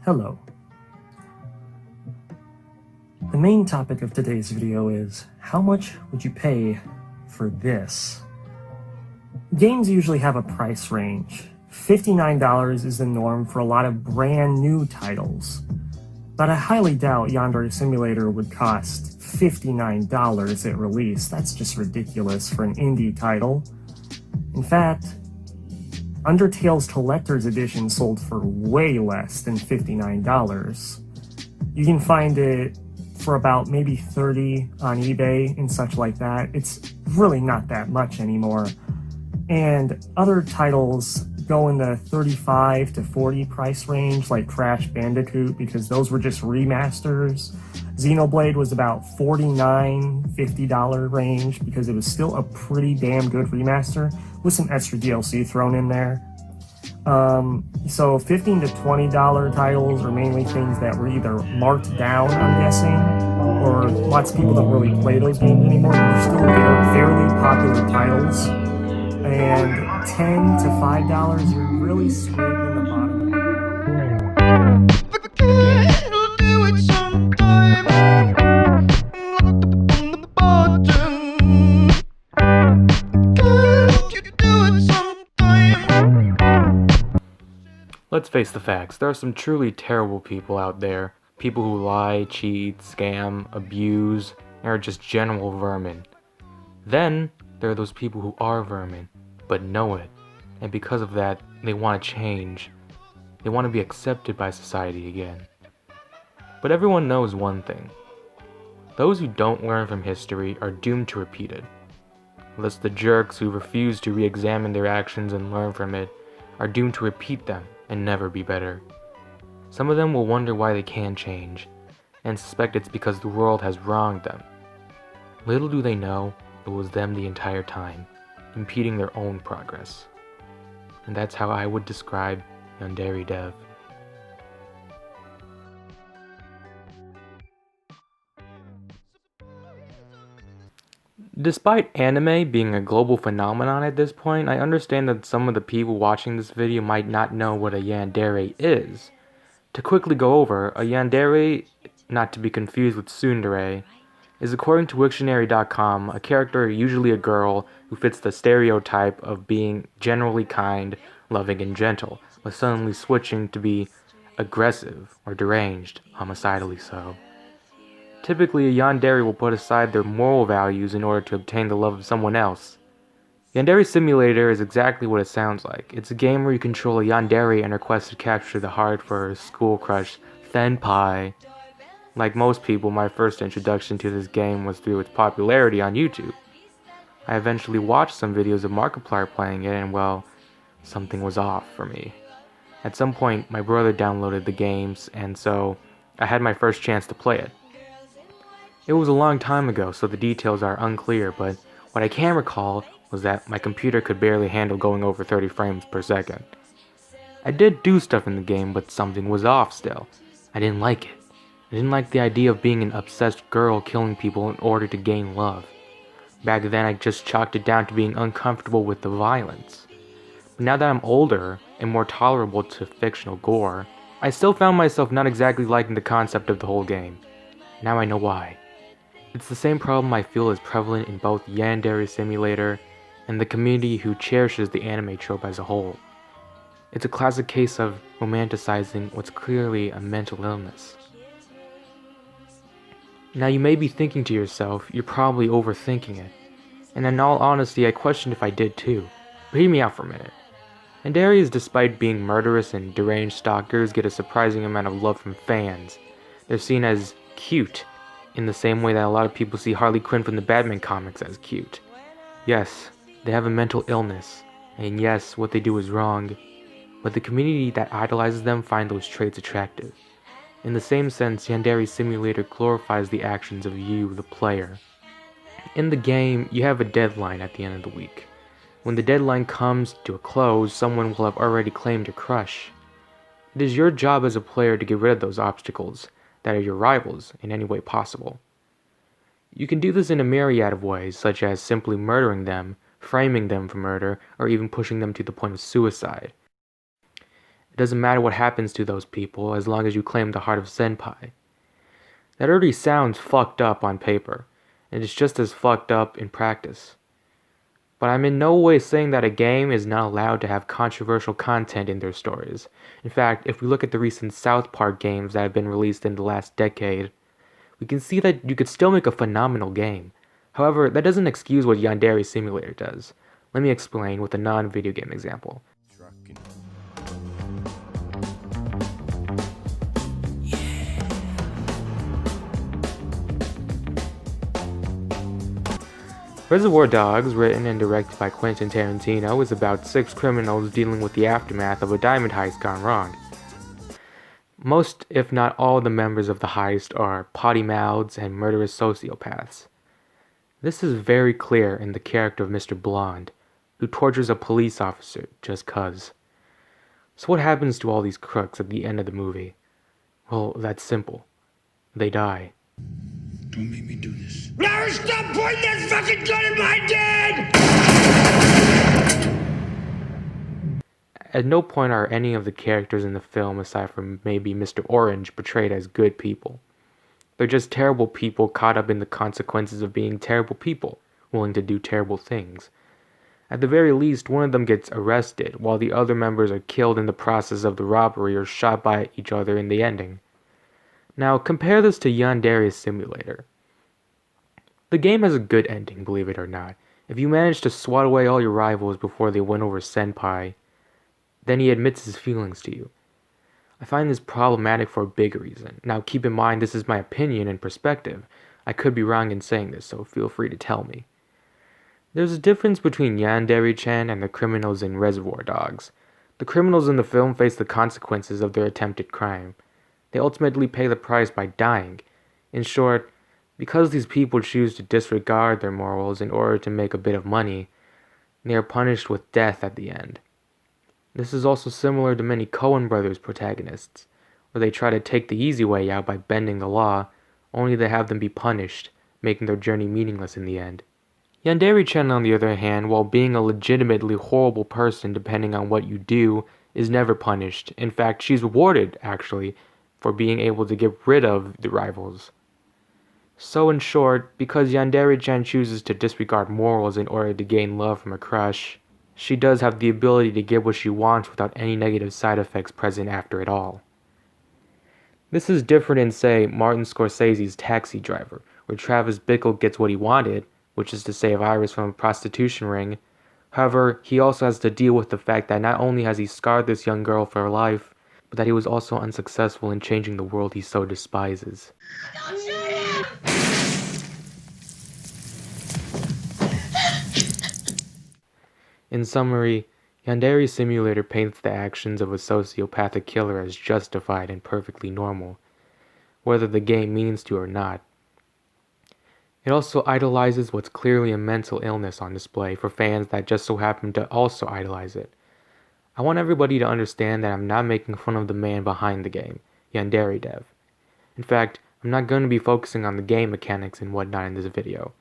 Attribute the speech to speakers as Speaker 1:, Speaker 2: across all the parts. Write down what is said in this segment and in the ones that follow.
Speaker 1: Hello. The main topic of today's video is, how much would you pay for this? Games usually have a price range. $59 is the norm for a lot of brand new titles, but I highly doubt Yandere Simulator would cost $59 at release. That's just ridiculous for an indie title. In fact, Undertale's Collector's Edition sold for way less than $59. You can find it for about maybe $30 on eBay and such like that. It's really not that much anymore. And other titles go in the $35 to $40 price range, like Crash Bandicoot, because those were just remasters. Xenoblade was about $49, $50 range, because it was still a pretty damn good remaster with some extra DLC thrown in there. So $15 to $20 titles are mainly things that were either marked down, I'm guessing, or lots of people don't really play those games anymore, but they're still fairly popular titles. And $10 to $5, you're really scraping the bottom of the
Speaker 2: Let's face the facts, there are some truly terrible people out there. People who lie, cheat, scam, abuse, and are just general vermin. Then, there are those people who are vermin, but know it. And because of that, they want to change. They want to be accepted by society again. But everyone knows one thing. Those who don't learn from history are doomed to repeat it. Thus the jerks who refuse to re-examine their actions and learn from it are doomed to repeat them and never be better. Some of them will wonder why they can change, and suspect it's because the world has wronged them. Little do they know, it was them the entire time, impeding their own progress. And that's how I would describe YandereDev. Despite anime being a global phenomenon at this point, I understand that some of the people watching this video might not know what a yandere is. To quickly go over, a yandere, not to be confused with tsundere, is according to Wiktionary.com a character, usually a girl, who fits the stereotype of being generally kind, loving, and gentle, but suddenly switching to be aggressive or deranged, homicidally so. Typically, a yandere will put aside their moral values in order to obtain the love of someone else. Yandere Simulator is exactly what it sounds like. It's a game where you control a yandere and request to capture the heart for her school crush, Senpai. Like most people, my first introduction to this game was through its popularity on YouTube. I eventually watched some videos of Markiplier playing it, and well, something was off for me. At some point, my brother downloaded the games, and so I had my first chance to play it. It was a long time ago, so the details are unclear, but what I can recall was that my computer could barely handle going over 30 frames per second. I did do stuff in the game, but something was off still. I didn't like it. I didn't like the idea of being an obsessed girl killing people in order to gain love. Back then I just chalked it down to being uncomfortable with the violence. But now that I'm older and more tolerable to fictional gore, I still found myself not exactly liking the concept of the whole game. Now I know why. It's the same problem I feel is prevalent in both Yandere Simulator and the community who cherishes the anime trope as a whole. It's a classic case of romanticizing what's clearly a mental illness. Now you may be thinking to yourself, you're probably overthinking it. And in all honesty, I questioned if I did too. But hear me out for a minute. Yanderes, despite being murderous and deranged stalkers, get a surprising amount of love from fans. They're seen as cute, in the same way that a lot of people see Harley Quinn from the Batman comics as cute. Yes, they have a mental illness, and yes, what they do is wrong, but the community that idolizes them find those traits attractive. In the same sense, Yandere Simulator glorifies the actions of you, the player. In the game, you have a deadline at the end of the week. When the deadline comes to a close, someone will have already claimed your crush. It is your job as a player to get rid of those obstacles that are your rivals in any way possible. You can do this in a myriad of ways, such as simply murdering them, framing them for murder, or even pushing them to the point of suicide. It doesn't matter what happens to those people as long as you claim the heart of Senpai. That already sounds fucked up on paper, and it's just as fucked up in practice. But I'm in no way saying that a game is not allowed to have controversial content in their stories. In fact, if we look at the recent South Park games that have been released in the last decade, we can see that you could still make a phenomenal game. However, that doesn't excuse what Yandere Simulator does. Let me explain with a non-video game example. Reservoir Dogs, written and directed by Quentin Tarantino, is about 6 criminals dealing with the aftermath of a diamond heist gone wrong. Most, if not all, the members of the heist are potty mouths and murderous sociopaths. This is very clear in the character of Mr. Blonde, who tortures a police officer just cuz. So what happens to all these crooks at the end of the movie? Well, that's simple. They die.
Speaker 3: Don't make me do this. Larry, stop pointing that fucking gun at my dad!
Speaker 2: At no point are any of the characters in the film, aside from maybe Mr. Orange, portrayed as good people. They're just terrible people caught up in the consequences of being terrible people, willing to do terrible things. At the very least, one of them gets arrested, while the other members are killed in the process of the robbery or shot by each other in the ending. Now, compare this to Yandere Simulator. The game has a good ending, believe it or not. If you manage to swat away all your rivals before they win over Senpai, then he admits his feelings to you. I find this problematic for a big reason. Now, keep in mind this is my opinion and perspective. I could be wrong in saying this, so feel free to tell me. There's a difference between Yandere-chan and the criminals in Reservoir Dogs. The criminals in the film face the consequences of their attempted crime. They ultimately pay the price by dying. In short, because these people choose to disregard their morals in order to make a bit of money, they are punished with death at the end. This is also similar to many Coen Brothers protagonists, where they try to take the easy way out by bending the law, only to have them be punished, making their journey meaningless in the end. Yandere-chan, on the other hand, while being a legitimately horrible person depending on what you do, is never punished. In fact, she's rewarded, actually, for being able to get rid of the rivals. So in short, because Yandere-chan chooses to disregard morals in order to gain love from a crush, she does have the ability to get what she wants without any negative side effects present after it all. This is different in, say, Martin Scorsese's Taxi Driver, where Travis Bickle gets what he wanted, which is to save Iris from a prostitution ring. However, he also has to deal with the fact that not only has he scarred this young girl for life, but that he was also unsuccessful in changing the world he so despises.
Speaker 4: Don't shoot him!
Speaker 2: In summary, Yandere Simulator paints the actions of a sociopathic killer as justified and perfectly normal, whether the game means to or not. It also idolizes what's clearly a mental illness on display for fans that just so happen to also idolize it. I want everybody to understand that I'm not making fun of the man behind the game, YandereDev. In fact, I'm not going to be focusing on the game mechanics and whatnot in this video.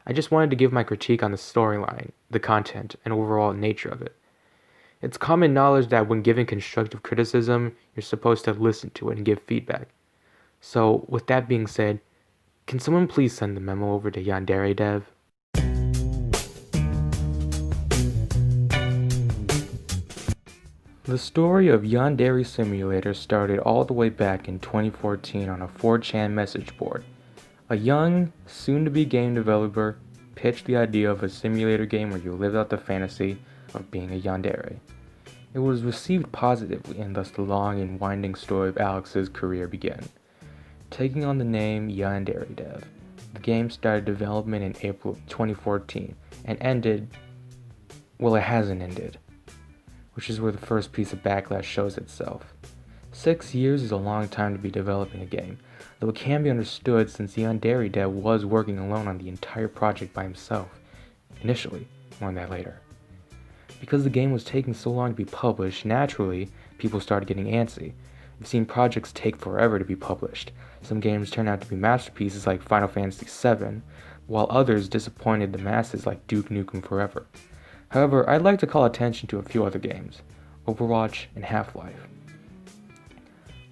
Speaker 2: I just wanted to give my critique on the storyline, the content, and overall nature of it. It's common knowledge that when giving constructive criticism, you're supposed to listen to it and give feedback. So, with that being said, can someone please send the memo over to YandereDev? The story of Yandere Simulator started all the way back in 2014 on a 4chan message board. A young, soon-to-be game developer pitched the idea of a simulator game where you live out the fantasy of being a yandere. It was received positively, and thus the long and winding story of Alex's career began. Taking on the name YandereDev, the game started development in April of 2014 and ended, well, it hasn't ended, which is where the first piece of backlash shows itself. 6 years is a long time to be developing a game, though it can be understood since YandereDev was working alone on the entire project by himself, initially, more on that later. Because the game was taking so long to be published, naturally, people started getting antsy. We've seen projects take forever to be published. Some games turn out to be masterpieces like Final Fantasy VII, while others disappointed the masses like Duke Nukem Forever. However, I'd like to call attention to a few other games, Overwatch and Half-Life.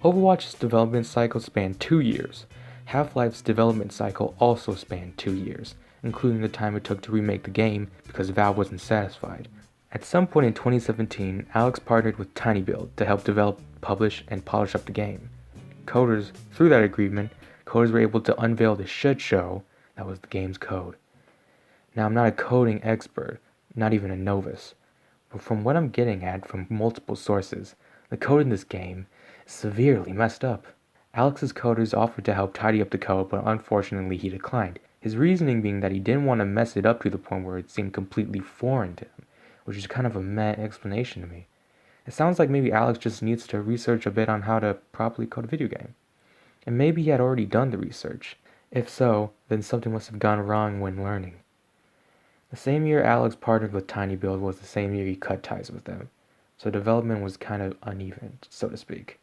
Speaker 2: Overwatch's development cycle spanned 2 years. Half-Life's development cycle also spanned 2 years, including the time it took to remake the game because Valve wasn't satisfied. At some point in 2017, Alex partnered with TinyBuild to help develop, publish, and polish up the game. Through that agreement, coders were able to unveil the shit show that was the game's code. Now, I'm not a coding expert, not even a novice, but from what I'm getting at from multiple sources, the code in this game is severely messed up. Alex's coders offered to help tidy up the code, but unfortunately he declined. His reasoning being that he didn't want to mess it up to the point where it seemed completely foreign to him, which is kind of a meh explanation to me. It sounds like maybe Alex just needs to research a bit on how to properly code a video game. And maybe he had already done the research. If so, then something must have gone wrong when learning. The same year Alex partnered with TinyBuild was the same year he cut ties with them, so development was kind of uneven, so to speak.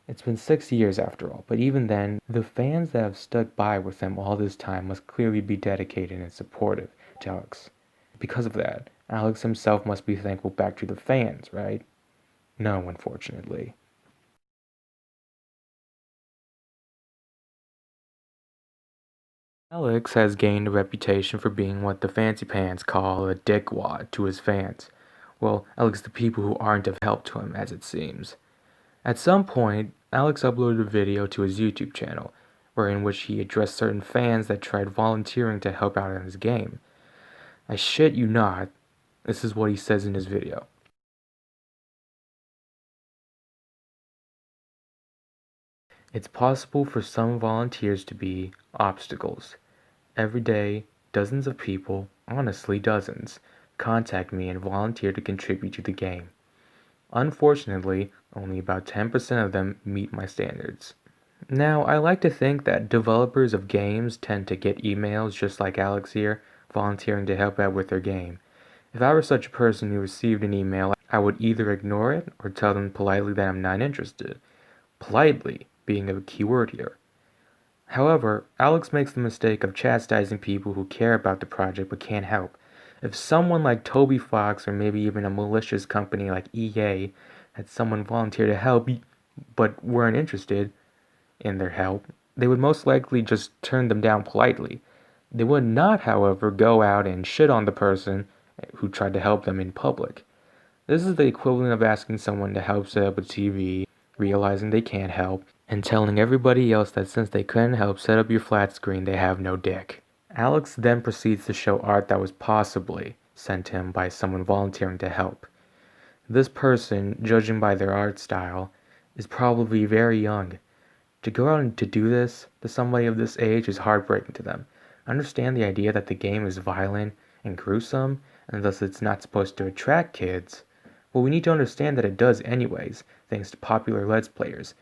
Speaker 2: It's been 6 years after all, but even then, the fans that have stuck by with them all this time must clearly be dedicated and supportive to Alex. Because of that, Alex himself must be thankful back to the fans, right? No, unfortunately. Alex has gained a reputation for being what the fancy pants call a dickwad to his fans. Well, at least the people who aren't of help to him, as it seems. At some point, Alex uploaded a video to his YouTube channel, in which he addressed certain fans that tried volunteering to help out in his game. I shit you not, this is what he says in his video. It's possible for some volunteers to be obstacles. Every day, dozens of people, honestly dozens, contact me and volunteer to contribute to the game. Unfortunately, only about 10% of them meet my standards. Now, I like to think that developers of games tend to get emails just like Alex here, volunteering to help out with their game. If I were such a person who received an email, I would either ignore it or tell them politely that I'm not interested. Politely being a key word here. However, Alex makes the mistake of chastising people who care about the project but can't help. If someone like Toby Fox or maybe even a malicious company like EA had someone volunteer to help but weren't interested in their help, they would most likely just turn them down politely. They would not, however, go out and shit on the person who tried to help them in public. This is the equivalent of asking someone to help set up a TV, realizing they can't help, and telling everybody else that since they couldn't help set up your flat screen, they have no dick. Alex then proceeds to show art that was possibly sent to him by someone volunteering to help. This person, judging by their art style, is probably very young. To go out and to do this to somebody of this age is heartbreaking to them. Understand the idea that the game is violent and gruesome, and thus it's not supposed to attract kids. Well, we need to understand that it does anyways, thanks to popular Let's Players.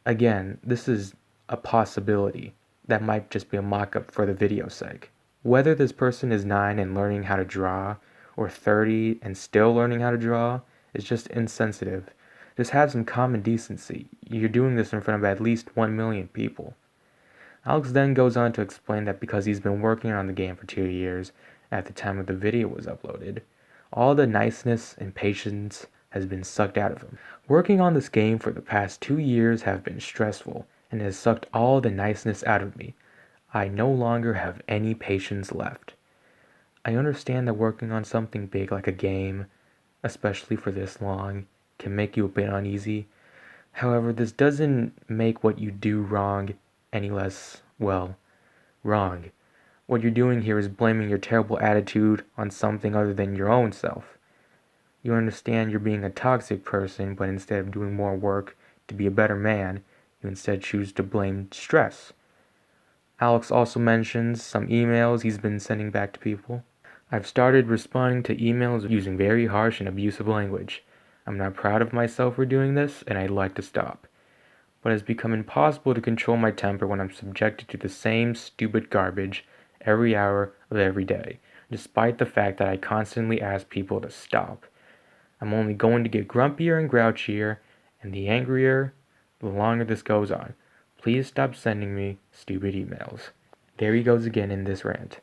Speaker 2: Again, this is a possibility. That might just be a mock-up for the video's sake. Whether this person is 9 and learning how to draw, or 30 and still learning how to draw, is just insensitive. Just have some common decency. You're doing this in front of at least 1 million people. Alex then goes on to explain that because he's been working on the game for 2 years, at the time of the video was uploaded, all the niceness and patience has been sucked out of him. Working on this game for the past 2 years have been stressful, and has sucked all the niceness out of me. I no longer have any patience left. I understand that working on something big like a game, especially for this long, can make you a bit uneasy. However, this doesn't make what you do wrong any less, well, wrong. What you're doing here is blaming your terrible attitude on something other than your own self. You understand you're being a toxic person, but instead of doing more work to be a better man, you instead choose to blame stress. Alex also mentions some emails he's been sending back to people. I've started responding to emails using very harsh and abusive language. I'm not proud of myself for doing this, and I'd like to stop. But it's become impossible to control my temper when I'm subjected to the same stupid garbage every hour of every day, despite the fact that I constantly ask people to stop. I'm only going to get grumpier and grouchier, and the angrier, the longer this goes on. Please stop sending me stupid emails. There he goes again in this rant.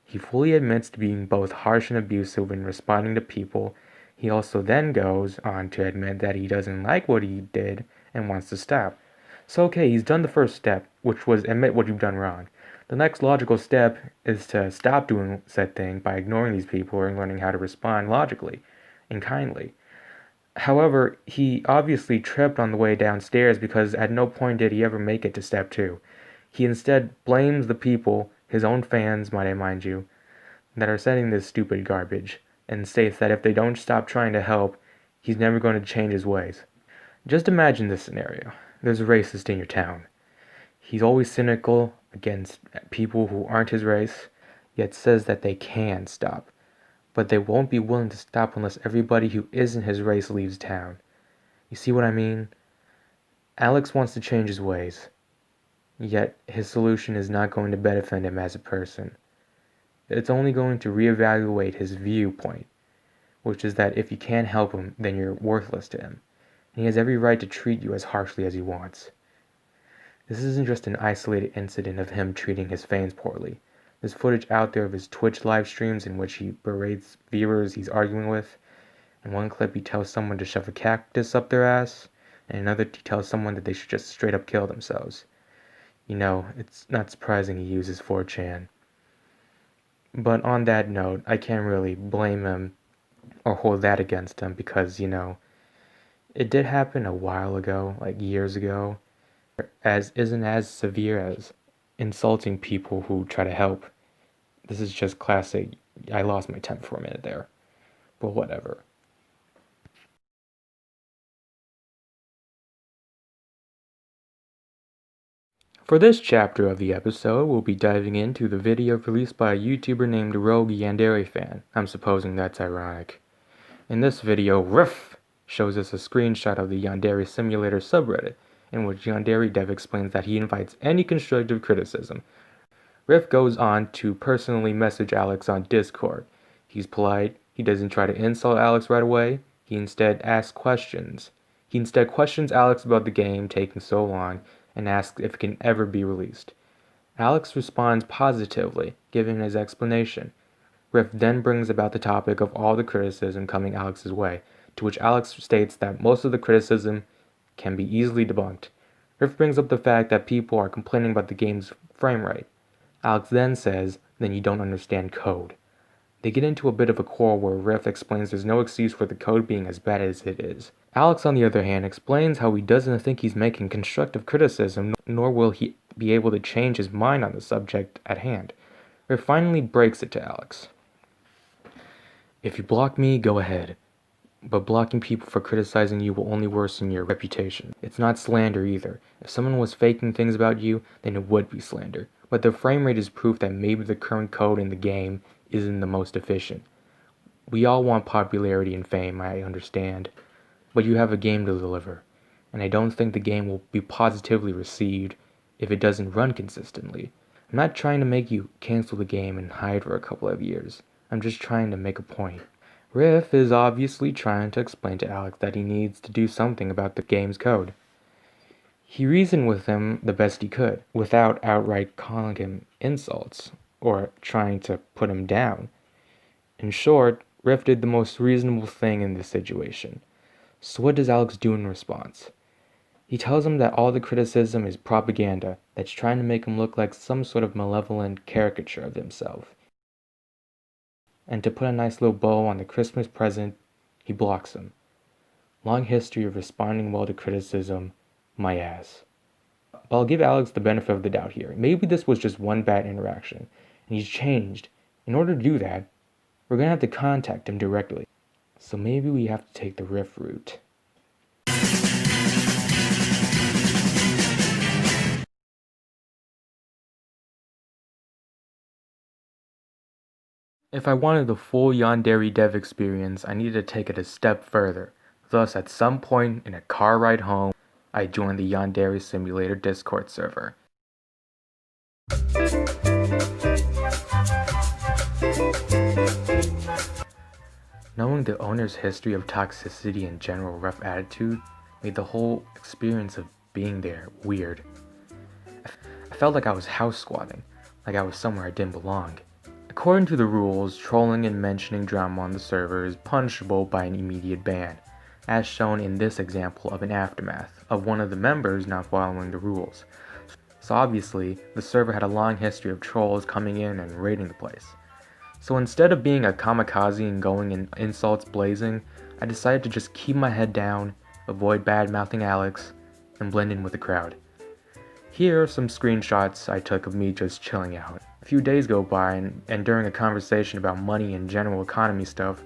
Speaker 2: He fully admits to being both harsh and abusive when responding to people. He also then goes on to admit that he doesn't like what he did and wants to stop. So okay, he's done the first step, which was admit what you've done wrong. The next logical step is to stop doing said thing by ignoring these people and learning how to respond logically and kindly. However, he obviously tripped on the way downstairs because at no point did he ever make it to step 2. He instead blames the people, his own fans, might I mind you, that are sending this stupid garbage, and states that if they don't stop trying to help, he's never going to change his ways. Just imagine this scenario. There's a racist in your town. He's always cynical against people who aren't his race, yet says that they can stop. But they won't be willing to stop unless everybody who isn't his race leaves town. You see what I mean? Alex wants to change his ways, yet his solution is not going to benefit him as a person. It's only going to reevaluate his viewpoint, which is that if you can't help him, then you're worthless to him, and he has every right to treat you as harshly as he wants. This isn't just an isolated incident of him treating his fans poorly. There's footage out there of his Twitch live streams in which he berates viewers he's arguing with. In one clip, he tells someone to shove a cactus up their ass, and another, he tells someone that they should just straight up kill themselves. You know, it's not surprising he uses 4chan. But on that note, I can't really blame him or hold that against him because, it did happen a while ago, like years ago, isn't as severe as insulting people who try to help. This is just classic. I lost my temper for a minute there, but whatever. For this chapter of the episode, we'll be diving into the video released by a YouTuber named Rogue Yandere Fan. I'm supposing that's ironic. In this video, Riff shows us a screenshot of the Yandere Simulator subreddit, in which YandereDev explains that he invites any constructive criticism. Riff goes on to personally message Alex on Discord. He's polite, he doesn't try to insult Alex right away, he instead asks questions. He instead questions Alex about the game taking so long, and asks if it can ever be released. Alex responds positively, giving his explanation. Riff then brings about the topic of all the criticism coming Alex's way, to which Alex states that most of the criticism can be easily debunked. Riff brings up the fact that people are complaining about the game's frame rate. Alex then says, then you don't understand code. They get into a bit of a quarrel where Riff explains there's no excuse for the code being as bad as it is. Alex, on the other hand, explains how he doesn't think he's making constructive criticism, nor will he be able to change his mind on the subject at hand. Riff finally breaks it to Alex. If you block me, go ahead. But blocking people for criticizing you will only worsen your reputation. It's not slander either. If someone was faking things about you, then it would be slander. But the frame rate is proof that maybe the current code in the game isn't the most efficient. We all want popularity and fame, I understand. But you have a game to deliver. And I don't think the game will be positively received if it doesn't run consistently. I'm not trying to make you cancel the game and hide for a couple of years. I'm just trying to make a point. Riff is obviously trying to explain to Alex that he needs to do something about the game's code. He reasoned with him the best he could, without outright calling him insults, or trying to put him down. In short, Riff did the most reasonable thing in this situation. So what does Alex do in response? He tells him that all the criticism is propaganda that's trying to make him look like some sort of malevolent caricature of himself. And to put a nice little bow on the Christmas present, he blocks him. Long history of responding well to criticism, my ass. But I'll give Alex the benefit of the doubt here. Maybe this was just one bad interaction, and he's changed. In order to do that, we're going to have to contact him directly. So maybe we have to take the Riff route. If I wanted the full YandereDev experience, I needed to take it a step further. Thus, at some point in a car ride home, I joined the Yandere Simulator Discord server. Knowing the owner's history of toxicity and general rough attitude made the whole experience of being there weird. I felt like I was house squatting, like I was somewhere I didn't belong. According to the rules, trolling and mentioning drama on the server is punishable by an immediate ban. as shown in this example of an aftermath of one of the members not following the rules. So obviously, the server had a long history of trolls coming in and raiding the place. So instead of being a kamikaze and going in insults blazing, I decided to just keep my head down, avoid bad-mouthing Alex, and blend in with the crowd. Here are some screenshots I took of me just chilling out. A few days go by, and during a conversation about money and general economy stuff,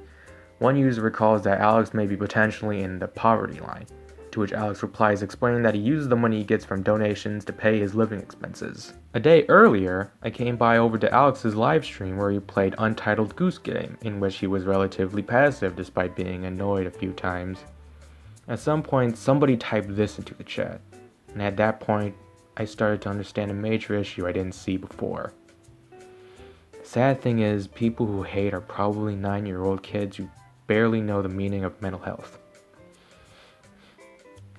Speaker 2: one user recalls that Alex may be potentially in the poverty line, to which Alex replies explaining that he uses the money he gets from donations to pay his living expenses. A day earlier, I came by over to Alex's live stream where he played Untitled Goose Game, in which he was relatively passive despite being annoyed a few times. At some point, somebody typed this into the chat, and at that point, I started to understand a major issue I didn't see before. The sad thing is, people who hate are probably 9-year-old kids who barely know the meaning of mental health.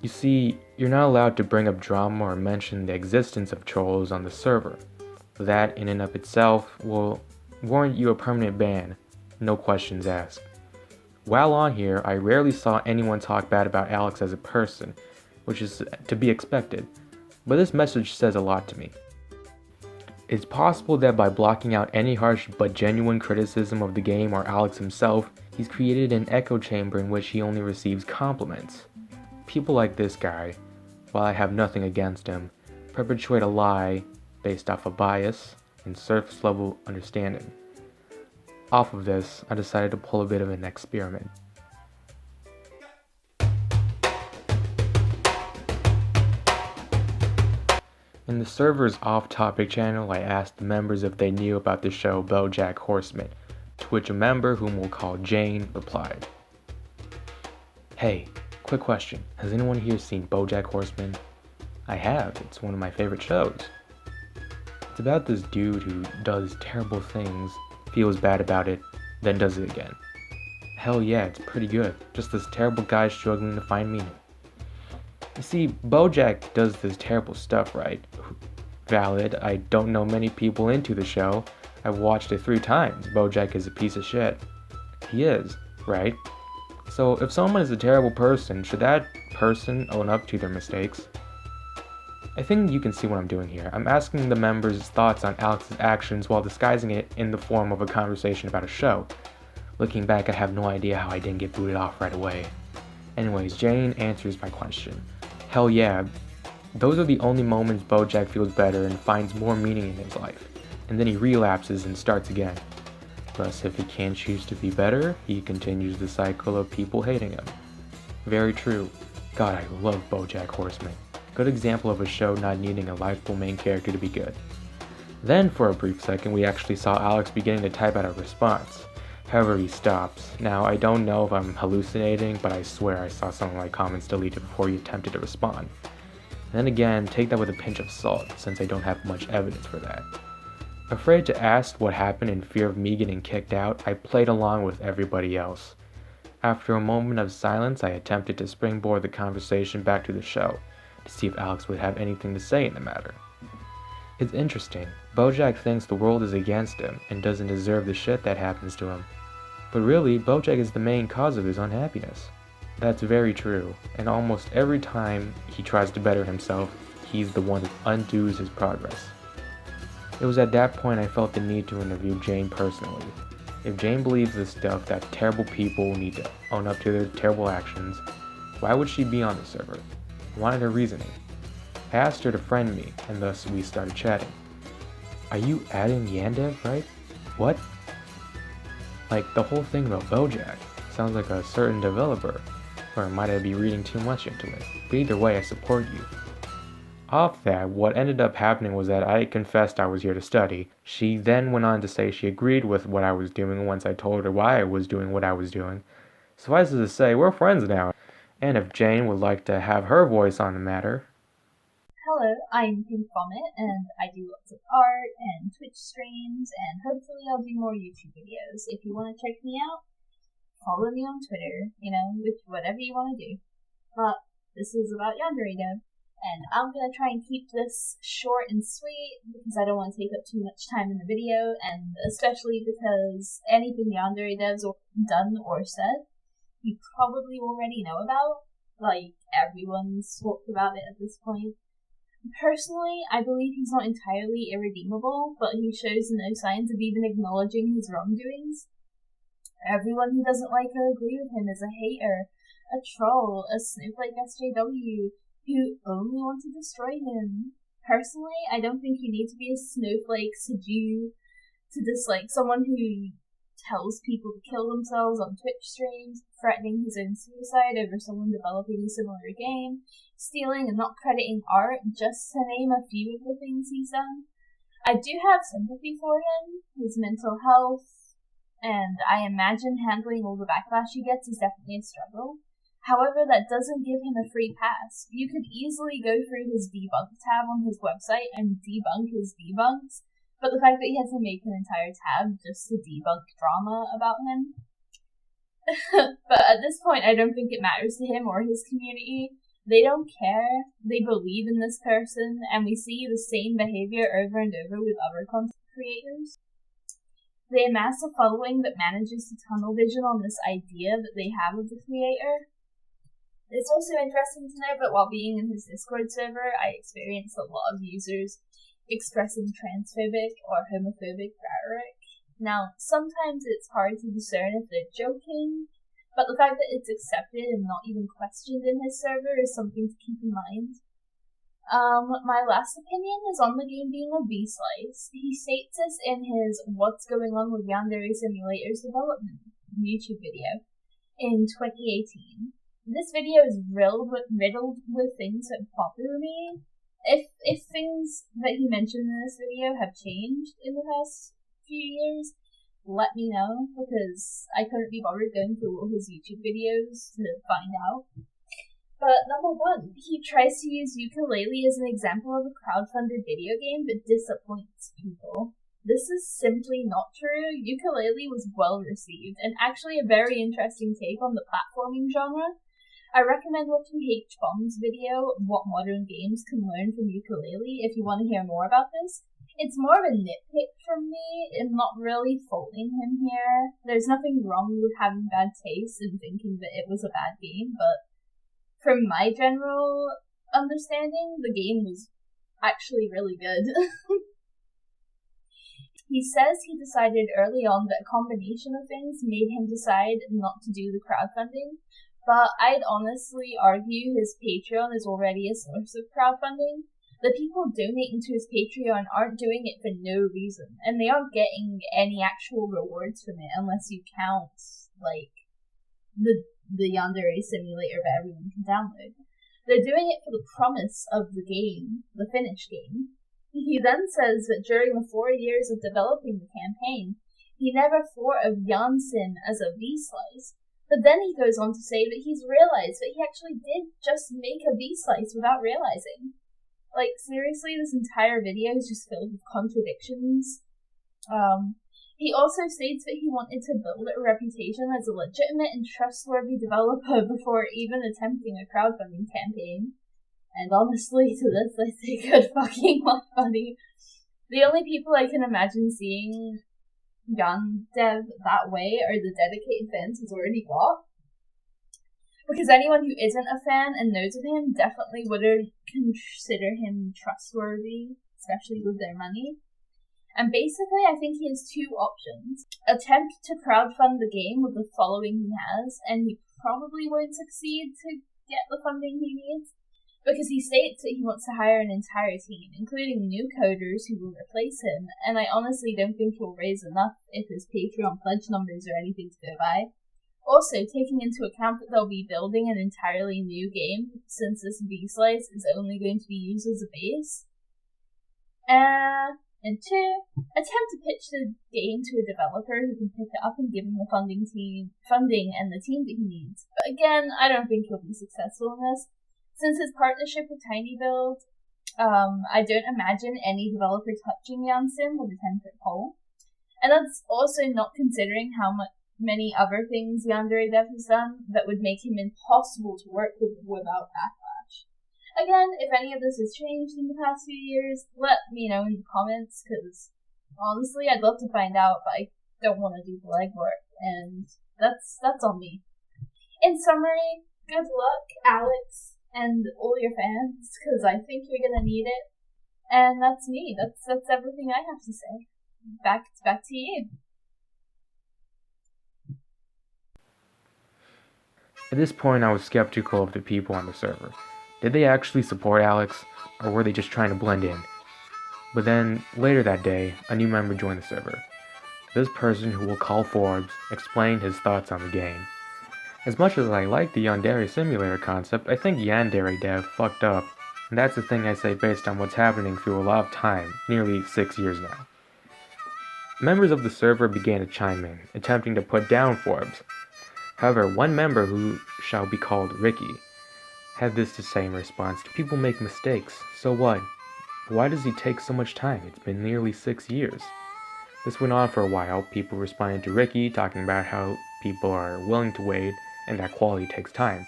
Speaker 2: You see, you're not allowed to bring up drama or mention the existence of trolls on the server. That, in and of itself, will warrant you a permanent ban, no questions asked. While on here, I rarely saw anyone talk bad about Alex as a person, which is to be expected, but this message says a lot to me. It's possible that by blocking out any harsh but genuine criticism of the game or Alex himself, he's created an echo chamber in which he only receives compliments. People like this guy, while I have nothing against him, perpetuate a lie based off of bias and surface level understanding. Off of this, I decided to pull a bit of an experiment. In the server's off-topic channel, I asked the members if they knew about the show BoJack Horseman, to which a member, whom we'll call Jane, replied, "Hey, quick question, has anyone here seen BoJack Horseman?" "I have, it's one of my favorite shows." It's about this dude who does terrible things, feels bad about it, then does it again. Hell yeah, it's pretty good, just this terrible guy struggling to find meaning. You see, BoJack does this terrible stuff, right? Valid, I don't know many people into the show. I've watched it 3 times. BoJack is a piece of shit. He is, right? So if someone is a terrible person, should that person own up to their mistakes? I think you can see what I'm doing here. I'm asking the members' thoughts on Alex's actions while disguising it in the form of a conversation about a show. Looking back, I have no idea how I didn't get booted off right away. Anyways, Jane answers my question. Hell yeah, those are the only moments BoJack feels better and finds more meaning in his life, and then he relapses and starts again. Thus, if he can't choose to be better, he continues the cycle of people hating him. Very true. God, I love BoJack Horseman. Good example of a show not needing a likable main character to be good. Then, for a brief second, we actually saw Alex beginning to type out a response. However, he stops. Now, I don't know if I'm hallucinating, but I swear I saw some of my comments deleted before he attempted to respond. Then again, take that with a pinch of salt, since I don't have much evidence for that. Afraid to ask what happened in fear of me getting kicked out, I played along with everybody else. After a moment of silence, I attempted to springboard the conversation back to the show, to see if Alex would have anything to say in the matter. It's interesting, BoJack thinks the world is against him and doesn't deserve the shit that happens to him. But really, BoJack is the main cause of his unhappiness. That's very true, and almost every time he tries to better himself, he's the one who undoes his progress. It was at that point I felt the need to interview Jane personally. If Jane believes this stuff that terrible people need to own up to their terrible actions, why would she be on the server? I wanted her reasoning. I asked her to friend me, and thus we started chatting. "Are you adding YandereDev, right?" "What?" Like, the whole thing about BoJack sounds like a certain developer, or might I be reading too much into it? But either way, I support you. Off that, what ended up happening was that I confessed I was here to study. She then went on to say she agreed with what I was doing once I told her why I was doing what I was doing. Suffice it to say, we're friends now, and if Jane would like to have her voice on the matter.
Speaker 4: Hello, I'm Pink Vomit, and I do lots of art and Twitch streams, and hopefully I'll do more YouTube videos. If you want to check me out, follow me on Twitter, with whatever you want to do. But this is about YandereDev, and I'm going to try and keep this short and sweet, because I don't want to take up too much time in the video, and especially because anything YandereDev's done or said you probably already know about. Like, everyone's talked about it at this point. Personally, I believe he's not entirely irredeemable, but he shows no signs of even acknowledging his wrongdoings. Everyone who doesn't like or agree with him is a hater, a troll, a snowflake SJW, who only want to destroy him. Personally, I don't think you need to be a snowflake to dislike someone who tells people to kill themselves on Twitch streams, threatening his own suicide over someone developing a similar game, stealing and not crediting art, just to name a few of the things he's done. I do have sympathy for him, his mental health, and I imagine handling all the backlash he gets is definitely a struggle. However, that doesn't give him a free pass. You could easily go through his debunk tab on his website and debunk his debunks, but the fact that he has to make an entire tab just to debunk drama about him. But at this point, I don't think it matters to him or his community. They don't care. They believe in this person, and we see the same behavior over and over with other content creators. They amass a following that manages to tunnel vision on this idea that they have of the creator. It's also interesting to note that while being in his Discord server, I experienced a lot of users expressing transphobic or homophobic rhetoric. Now, sometimes it's hard to discern if they're joking, but the fact that it's accepted and not even questioned in his server is something to keep in mind. My last opinion is on the game being a V-slice. He states this in his What's Going On with Yandere Simulator's Development YouTube video in 2018. This video is riddled with things that bother me. If things that he mentioned in this video have changed in the past few years, let me know, because I couldn't be bothered going through all his YouTube videos to find out. But number one, he tries to use Yooka-Laylee as an example of a crowdfunded video game that disappoints people. This is simply not true. Yooka-Laylee was well received, and actually a very interesting take on the platforming genre. I recommend watching H-Bomb's video, What Modern Games Can Learn from Yooka-Laylee, if you want to hear more about this. It's more of a nitpick from me, and not really faulting him here. There's nothing wrong with having bad taste and thinking that it was a bad game, but from my general understanding, the game was actually really good. He says he decided early on that a combination of things made him decide not to do the crowdfunding, but I'd honestly argue his Patreon is already a source of crowdfunding. The people donating to his Patreon aren't doing it for no reason, and they aren't getting any actual rewards from it unless you count, like, the Yandere Simulator that everyone can download. They're doing it for the promise of the game, the finished game. He then says that during the 4 years of developing the campaign, he never thought of Janssen as a V-slice. But then he goes on to say that he's realized that he actually did just make a V-slice without realizing. Like, seriously, this entire video is just filled with contradictions. He also states that he wanted to build a reputation as a legitimate and trustworthy developer before even attempting a crowdfunding campaign. And honestly, to this, I say good fucking luck, buddy. The only people I can imagine seeing YandereDev that way are the dedicated fans he's already got. Because anyone who isn't a fan and knows of him definitely wouldn't consider him trustworthy, especially with their money. And basically, I think he has two options. Attempt to crowdfund the game with the following he has, and he probably won't succeed to get the funding he needs, because he states that he wants to hire an entire team, including new coders who will replace him, and I honestly don't think he'll raise enough if his Patreon pledge numbers are anything to go by. Also, taking into account that they'll be building an entirely new game, since this V-slice is only going to be used as a base. And two, attempt to pitch the game to a developer who can pick it up and give him the funding and the team that he needs. But again, I don't think he'll be successful in this. Since his partnership with TinyBuild, I don't imagine any developer touching Janssen with a 10-foot pole. And that's also not considering how many other things YandereDev has done that would make him impossible to work with without backlash. Again, if any of this has changed in the past few years, let me know in the comments, because honestly, I'd love to find out, but I don't want to do the legwork, and that's on me. In summary, good luck, Alex, and all your fans, because I think you're gonna need it. And that's me. That's everything I have to say. Back to you.
Speaker 2: At this point, I was skeptical of the people on the server. Did they actually support Alex, or were they just trying to blend in? But then, later that day, a new member joined the server. This person, who we'll call Forbes, explained his thoughts on the game. As much as I like the Yandere Simulator concept, I think YandereDev fucked up, and that's the thing I say based on what's happening through a lot of time, nearly 6 years now. Members of the server began to chime in, attempting to put down Forbes. However, one member, who shall be called Ricky, had this to say in response to people make mistakes. So what? Why does he take so much time? It's been nearly 6 years. This went on for a while, people responding to Ricky, talking about how people are willing to wait and that quality takes time.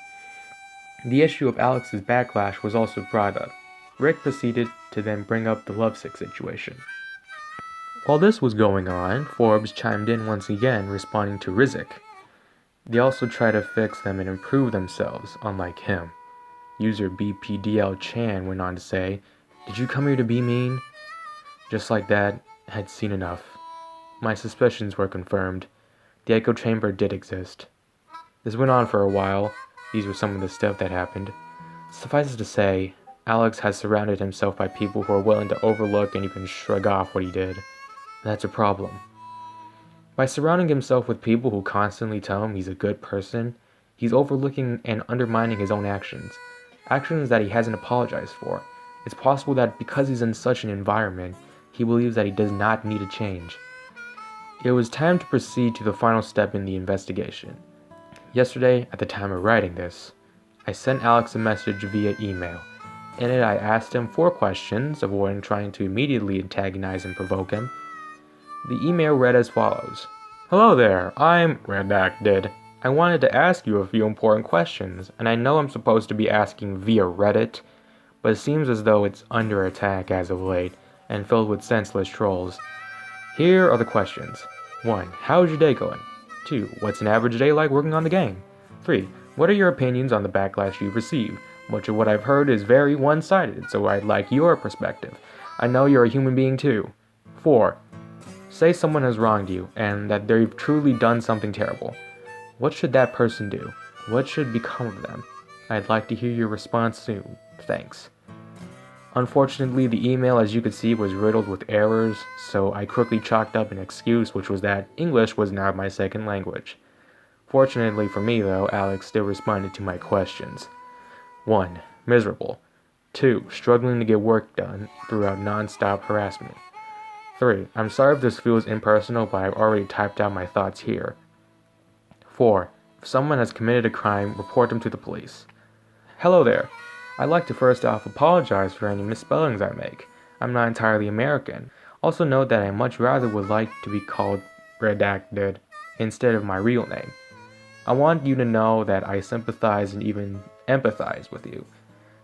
Speaker 2: The issue of Alex's backlash was also brought up. Rick proceeded to then bring up the lovesick situation. While this was going on, Forbes chimed in once again, responding to Rizik. They also try to fix them and improve themselves, unlike him. User BPDL Chan went on to say, "Did you come here to be mean?" Just like that, I had seen enough. My suspicions were confirmed. The echo chamber did exist. This went on for a while. These were some of the stuff that happened. Suffice it to say, Alex has surrounded himself by people who are willing to overlook and even shrug off what he did. That's a problem. By surrounding himself with people who constantly tell him he's a good person, he's overlooking and undermining his own actions. Actions that he hasn't apologized for. It's possible that because he's in such an environment, he believes that he does not need a change. It was time to proceed to the final step in the investigation. Yesterday, at the time of writing this, I sent Alex a message via email. In it, I asked him 4 questions, avoiding trying to immediately antagonize and provoke him. The email read as follows. "Hello there, I'm redacted. I wanted to ask you a few important questions, and I know I'm supposed to be asking via Reddit, but it seems as though it's under attack as of late, and filled with senseless trolls. Here are the questions. 1. How's your day going? 2. What's an average day like working on the game? 3. What are your opinions on the backlash you've received? Much of what I've heard is very one-sided, so I'd like your perspective. I know you're a human being too. 4. Say someone has wronged you, and that they've truly done something terrible. What should that person do? What should become of them? I'd like to hear your response soon. Thanks." Unfortunately, the email, as you could see, was riddled with errors, so I quickly chalked up an excuse, which was that English was not my second language. Fortunately for me, though, Alex still responded to my questions. 1. Miserable. 2. Struggling to get work done throughout non-stop harassment. 3. I'm sorry if this feels impersonal, but I've already typed out my thoughts here. 4. If someone has committed a crime, report them to the police. Hello there. I'd like to first off apologize for any misspellings I make. I'm not entirely American. Also note that I much rather would like to be called redacted instead of my real name. I want you to know that I sympathize and even empathize with you.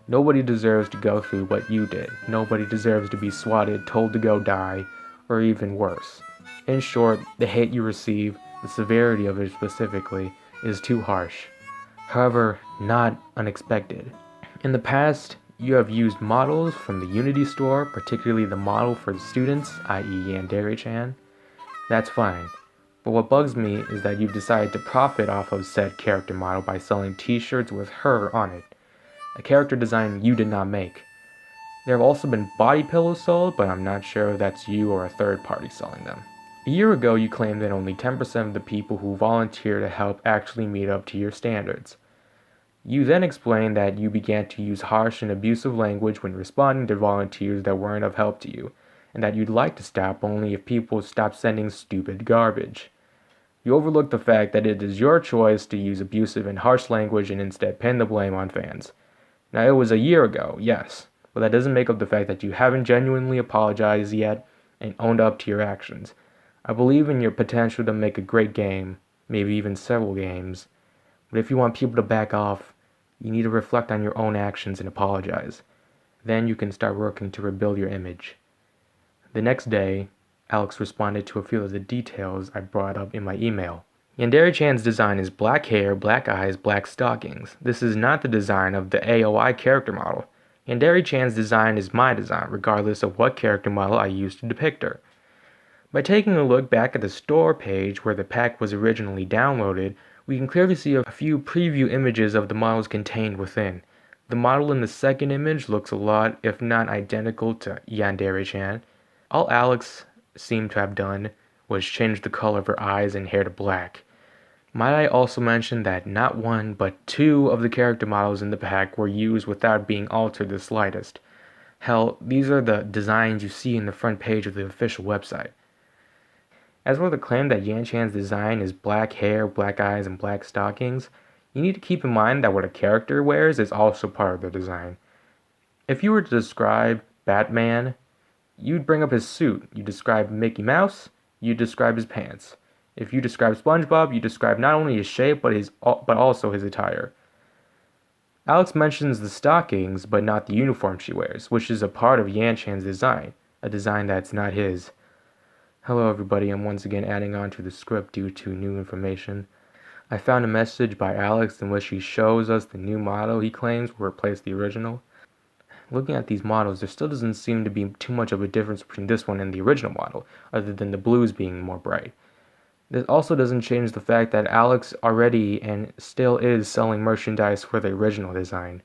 Speaker 2: Nobody deserves to go through what you did. Nobody deserves to be swatted, told to go die, or even worse. In short, the hate you receive, the severity of it specifically, is too harsh. However, not unexpected. In the past, you have used models from the Unity store, particularly the model for the students, i.e. Yandere-chan. That's fine. But what bugs me is that you've decided to profit off of said character model by selling t-shirts with her on it. A character design you did not make. There have also been body pillows sold, but I'm not sure if that's you or a third party selling them. A year ago, you claimed that only 10% of the people who volunteer to help actually meet up to your standards. You then explained that you began to use harsh and abusive language when responding to volunteers that weren't of help to you, and that you'd like to stop only if people stop sending stupid garbage. You overlooked the fact that it is your choice to use abusive and harsh language and instead pin the blame on fans. Now, it was a year ago, yes, but that doesn't make up the fact that you haven't genuinely apologized yet and owned up to your actions. I believe in your potential to make a great game, maybe even several games, but if you want people to back off, you need to reflect on your own actions and apologize. Then you can start working to rebuild your image. The next day, Alex responded to a few of the details I brought up in my email. Yandere-chan's design is black hair, black eyes, black stockings. This is not the design of the AOI character model. Yandere-chan's design is my design, regardless of what character model I use to depict her. By taking a look back at the store page where the pack was originally downloaded, we can clearly see a few preview images of the models contained within. The model in the second image looks a lot, if not identical, to Yandere-chan. All Alex seemed to have done was change the color of her eyes and hair to black. Might I also mention that not one, but two of the character models in the pack were used without being altered the slightest. Hell, these are the designs you see in the front page of the official website. As for the claim that Yan-chan's design is black hair, black eyes, and black stockings, you need to keep in mind that what a character wears is also part of the design. If you were to describe Batman, you'd bring up his suit. You describe Mickey Mouse, you describe his pants. If you describe SpongeBob, you describe not only his shape, but also his attire. Alex mentions the stockings, but not the uniform she wears, which is a part of Yan-chan's design, a design that's not his. Hello everybody, I'm once again adding on to the script due to new information. I found a message by Alex in which he shows us the new model he claims will replace the original. Looking at these models, there still doesn't seem to be too much of a difference between this one and the original model, other than the blues being more bright. This also doesn't change the fact that Alex already and still is selling merchandise for the original design.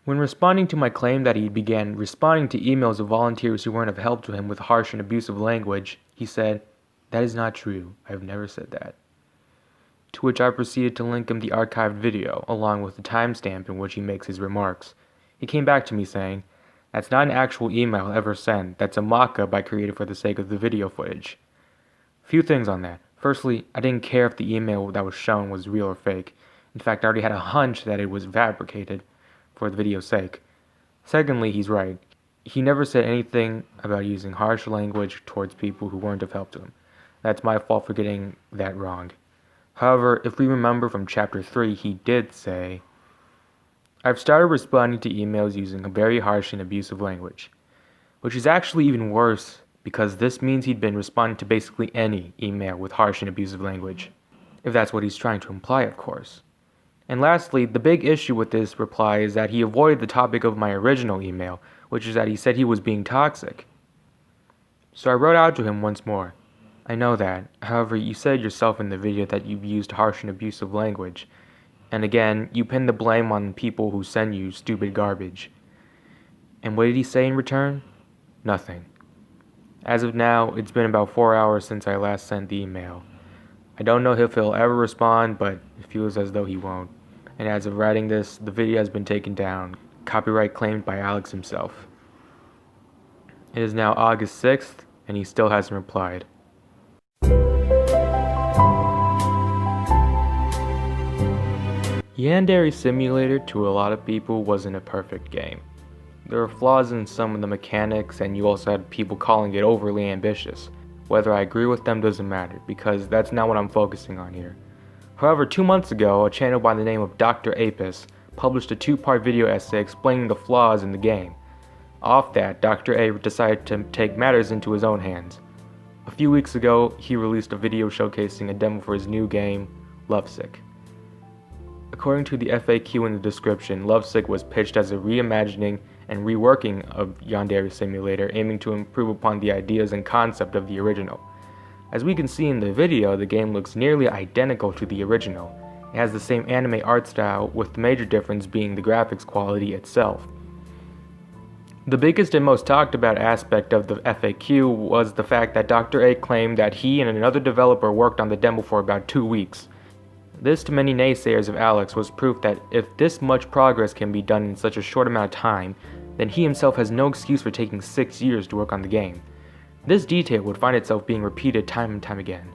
Speaker 2: When responding to my claim that he began responding to emails of volunteers who weren't of help to him with harsh and abusive language, he said, "That is not true. I have never said that." To which I proceeded to link him the archived video, along with the timestamp in which he makes his remarks. He came back to me saying, "That's not an actual email ever sent. That's a mock-up I created for the sake of the video footage." Few things on that. Firstly, I didn't care if the email that was shown was real or fake. In fact, I already had a hunch that it was fabricated for the video's sake. Secondly, he's right. He never said anything about using harsh language towards people who weren't of help to him. That's my fault for getting that wrong. However, if we remember from Chapter 3, he did say, "I've started responding to emails using a very harsh and abusive language," which is actually even worse because this means he'd been responding to basically any email with harsh and abusive language. If that's what he's trying to imply, of course. And lastly, the big issue with this reply is that he avoided the topic of my original email, which is that he said he was being toxic. So I wrote out to him once more. "I know that. However, you said yourself in the video that you've used harsh and abusive language. And again, you pin the blame on people who send you stupid garbage." And what did he say in return? Nothing. As of now, it's been about 4 hours since I last sent the email. I don't know if he'll ever respond, but it feels as though he won't. And as of writing this, the video has been taken down, copyright claimed by Alex himself. It is now August 6th, and he still hasn't replied. Yandere Simulator, to a lot of people, wasn't a perfect game. There were flaws in some of the mechanics, and you also had people calling it overly ambitious. Whether I agree with them doesn't matter, because that's not what I'm focusing on here. However, 2 months ago, a channel by the name of Dr. Apis published a 2-part video essay explaining the flaws in the game. Off that, Dr. A decided to take matters into his own hands. A few weeks ago, he released a video showcasing a demo for his new game, Lovesick. According to the FAQ in the description, Lovesick was pitched as a reimagining and reworking of Yandere Simulator, aiming to improve upon the ideas and concept of the original. As we can see in the video, the game looks nearly identical to the original. It has the same anime art style, with the major difference being the graphics quality itself. The biggest and most talked about aspect of the FAQ was the fact that Dr. A claimed that he and another developer worked on the demo for about 2 weeks. This, to many naysayers of Alex, was proof that if this much progress can be done in such a short amount of time, then he himself has no excuse for taking 6 years to work on the game. This detail would find itself being repeated time and time again.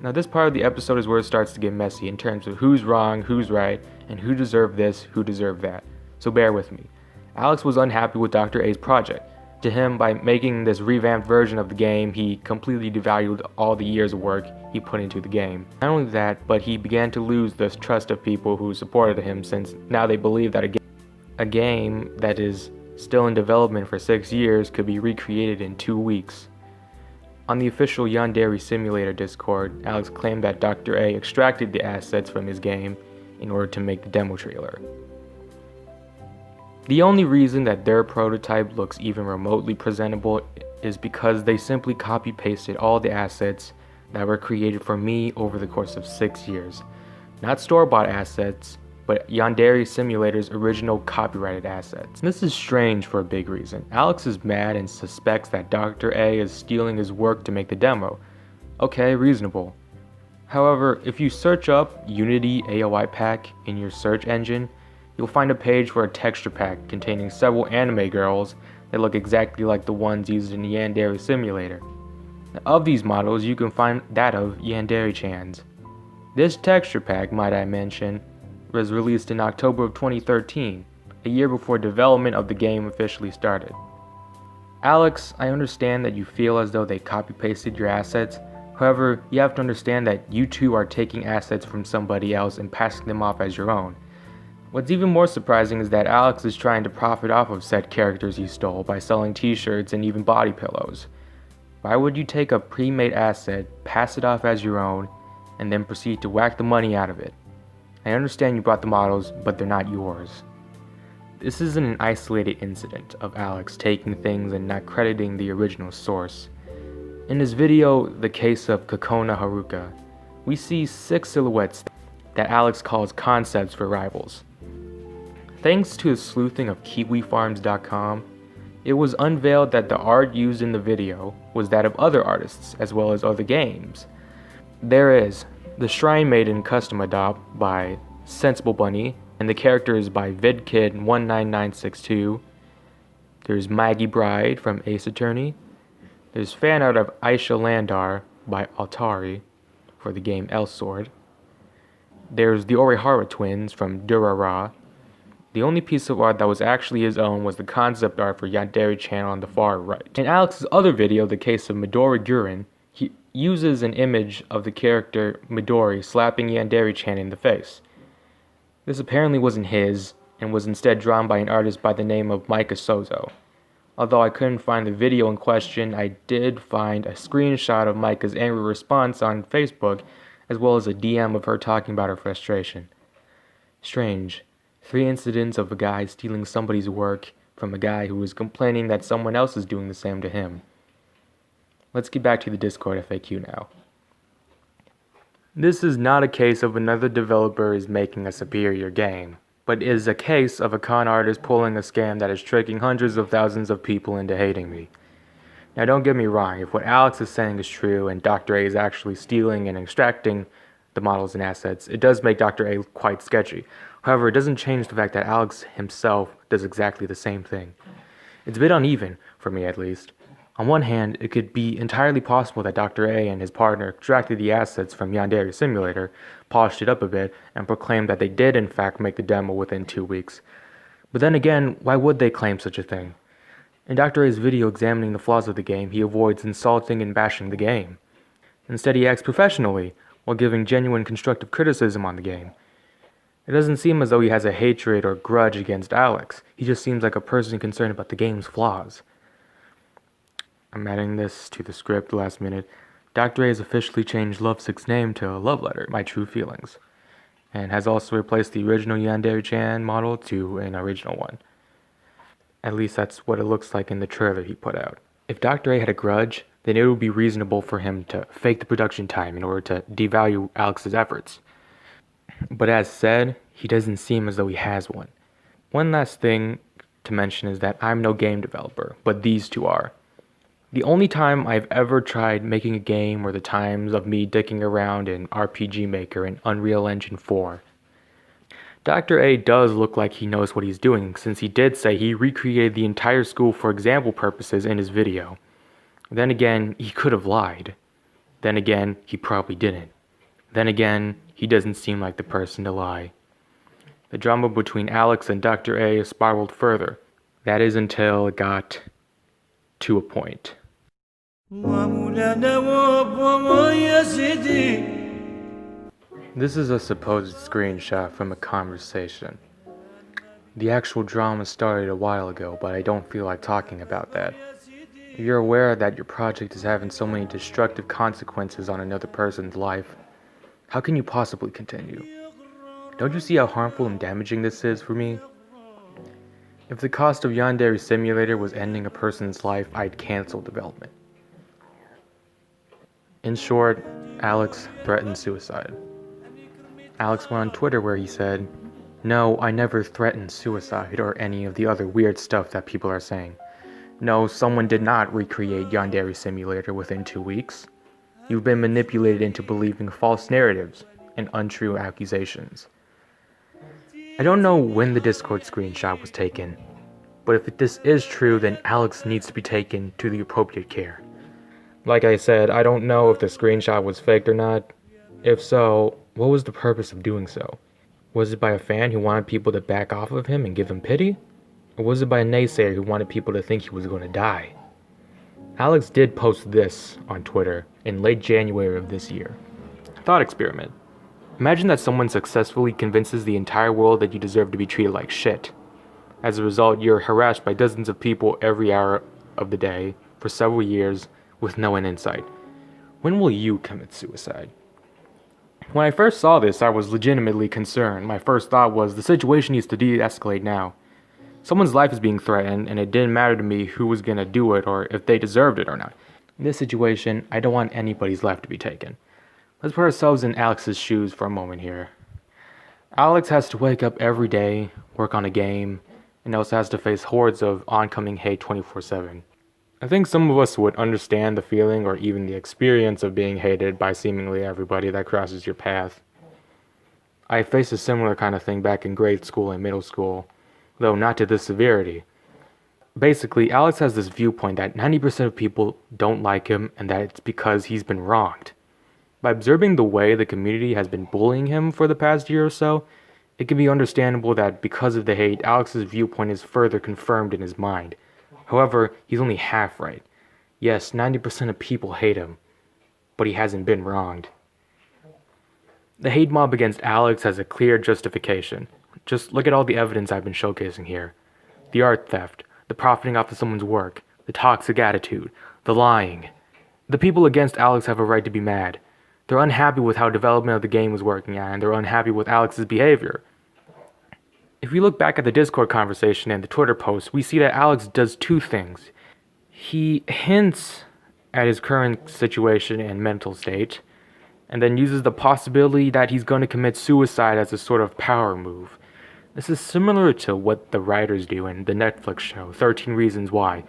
Speaker 2: Now this part of the episode is where it starts to get messy in terms of who's wrong, who's right, and who deserved this, who deserved that. So bear with me. Alex was unhappy with Dr. A's project. To him, by making this revamped version of the game, he completely devalued all the years of work he put into the game. Not only that, but he began to lose the trust of people who supported him, since now they believe that a game that is still in development for 6 years could be recreated in 2 weeks. On the official Yandere Simulator Discord, Alex claimed that Dr. A extracted the assets from his game in order to make the demo trailer. The only reason that their prototype looks even remotely presentable is because they simply copy-pasted all the assets that were created for me over the course of 6 years. Not store-bought assets, but Yandere Simulator's original copyrighted assets. And this is strange for a big reason. Alex is mad and suspects that Dr. A is stealing his work to make the demo. Okay, reasonable. However, if you search up Unity AOI pack in your search engine, you'll find a page for a texture pack containing several anime girls that look exactly like the ones used in Yandere Simulator. Of these models, you can find that of Yandere-chan's. This texture pack, might I mention, was released in October of 2013, a year before development of the game officially started. Alex, I understand that you feel as though they copy-pasted your assets. However, you have to understand that you too are taking assets from somebody else and passing them off as your own. What's even more surprising is that Alex is trying to profit off of said characters you stole by selling t-shirts and even body pillows. Why would you take a pre-made asset, pass it off as your own, and then proceed to whack the money out of it? I understand you bought the models, but they're not yours. This isn't an isolated incident of Alex taking things and not crediting the original source. In this video, The Case of Kokona Haruka, we see 6 silhouettes that Alex calls concepts for rivals. Thanks to the sleuthing of KiwiFarms.com, it was unveiled that the art used in the video was that of other artists as well as other games. There is The Shrine Maiden Custom Adopt by Sensible Bunny, and the character is by VidKid19962. There's Maggie Bride from Ace Attorney. There's fan art of Aisha Landar by Altari for the game Elsword. There's the Orihara twins from Durara. The only piece of art that was actually his own was the concept art for Yandere channel on the far right. In Alex's other video, The Case of Midori Gurin, he uses an image of the character Midori slapping Yandere-chan in the face. This apparently wasn't his, and was instead drawn by an artist by the name of Micah Sozo. Although I couldn't find the video in question, I did find a screenshot of Micah's angry response on Facebook, as well as a DM of her talking about her frustration. Strange. 3 incidents of a guy stealing somebody's work from a guy who was complaining that someone else is doing the same to him. Let's get back to the Discord FAQ now. This is not a case of another developer is making a superior game, but is a case of a con artist pulling a scam that is tricking hundreds of thousands of people into hating me. Now don't get me wrong, if what Alex is saying is true and Dr. A is actually stealing and extracting the models and assets, it does make Dr. A quite sketchy. However, it doesn't change the fact that Alex himself does exactly the same thing. It's a bit uneven, for me at least. On one hand, it could be entirely possible that Dr. A and his partner extracted the assets from Yandere Simulator, polished it up a bit, and proclaimed that they did in fact make the demo within 2 weeks. But then again, why would they claim such a thing? In Dr. A's video examining the flaws of the game, he avoids insulting and bashing the game. Instead, he acts professionally, while giving genuine constructive criticism on the game. It doesn't seem as though he has a hatred or grudge against Alex. He just seems like a person concerned about the game's flaws. I'm adding this to the script last minute. Dr. A has officially changed Lovesick's name to Love Letter, My True Feelings, and has also replaced the original Yandere-chan model to an original one. At least that's what it looks like in the trailer he put out. If Dr. A had a grudge, then it would be reasonable for him to fake the production time in order to devalue Alex's efforts. But as said, he doesn't seem as though he has one. One last thing to mention is that I'm no game developer, but these two are. The only time I've ever tried making a game were the times of me dicking around in RPG Maker and Unreal Engine 4. Dr. A does look like he knows what he's doing, since he did say he recreated the entire school for example purposes in his video. Then again, he could have lied. Then again, he probably didn't. Then again, he doesn't seem like the person to lie. The drama between Alex and Dr. A spiraled further. That is until it got to a point. This is a supposed screenshot from a conversation. The actual drama started a while ago, but I don't feel like talking about that. You're aware that your project is having so many destructive consequences on another person's life. How can you possibly continue? Don't you see how harmful and damaging this is for me? If the cost of Yandere Simulator was ending a person's life, I'd cancel development. In short, Alex threatened suicide. Alex went on Twitter where he said, "No, I never threatened suicide or any of the other weird stuff that people are saying. No, someone did not recreate Yandere Simulator within 2 weeks. You've been manipulated into believing false narratives and untrue accusations." I don't know when the Discord screenshot was taken, but if this is true, then Alex needs to be taken to the appropriate care. Like I said, I don't know if the screenshot was faked or not. If so, what was the purpose of doing so? Was it by a fan who wanted people to back off of him and give him pity? Or was it by a naysayer who wanted people to think he was going to die? Alex did post this on Twitter in late January of this year. Thought experiment. Imagine that someone successfully convinces the entire world that you deserve to be treated like shit. As a result, you're harassed by dozens of people every hour of the day for several years with no end in sight. When will you commit suicide? When I first saw this, I was legitimately concerned. My first thought was the situation needs to de-escalate now. Someone's life is being threatened, and it didn't matter to me who was gonna do it or if they deserved it or not. In this situation, I don't want anybody's life to be taken. Let's put ourselves in Alex's shoes for a moment here. Alex has to wake up every day, work on a game, and also has to face hordes of oncoming hate 24/7. I think some of us would understand the feeling or even the experience of being hated by seemingly everybody that crosses your path. I faced a similar kind of thing back in grade school and middle school, though not to this severity. Basically, Alex has this viewpoint that 90% of people don't like him and that it's because he's been wronged. By observing the way the community has been bullying him for the past year or so, it can be understandable that because of the hate, Alex's viewpoint is further confirmed in his mind. However, he's only half right. Yes, 90% of people hate him, but he hasn't been wronged. The hate mob against Alex has a clear justification. Just look at all the evidence I've been showcasing here. The art theft, the profiting off of someone's work, the toxic attitude, the lying. The people against Alex have a right to be mad. They're unhappy with how development of the game was working out, and they're unhappy with Alex's behavior. If we look back at the Discord conversation and the Twitter post, we see that Alex does two things. He hints at his current situation and mental state, and then uses the possibility that he's going to commit suicide as a sort of power move. This is similar to what the writers do in the Netflix show, 13 Reasons Why.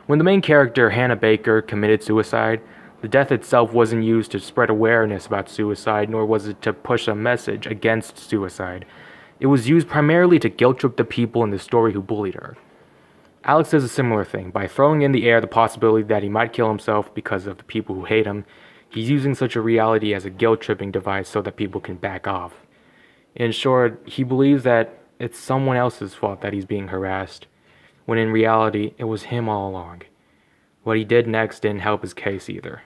Speaker 2: When the main character, Hannah Baker, committed suicide, the death itself wasn't used to spread awareness about suicide, nor was it to push a message against suicide. It was used primarily to guilt trip the people in the story who bullied her. Alex does a similar thing. By throwing in the air the possibility that he might kill himself because of the people who hate him, he's using such a reality as a guilt-tripping device so that people can back off. In short, he believes that it's someone else's fault that he's being harassed, when in reality, it was him all along. What he did next didn't help his case either.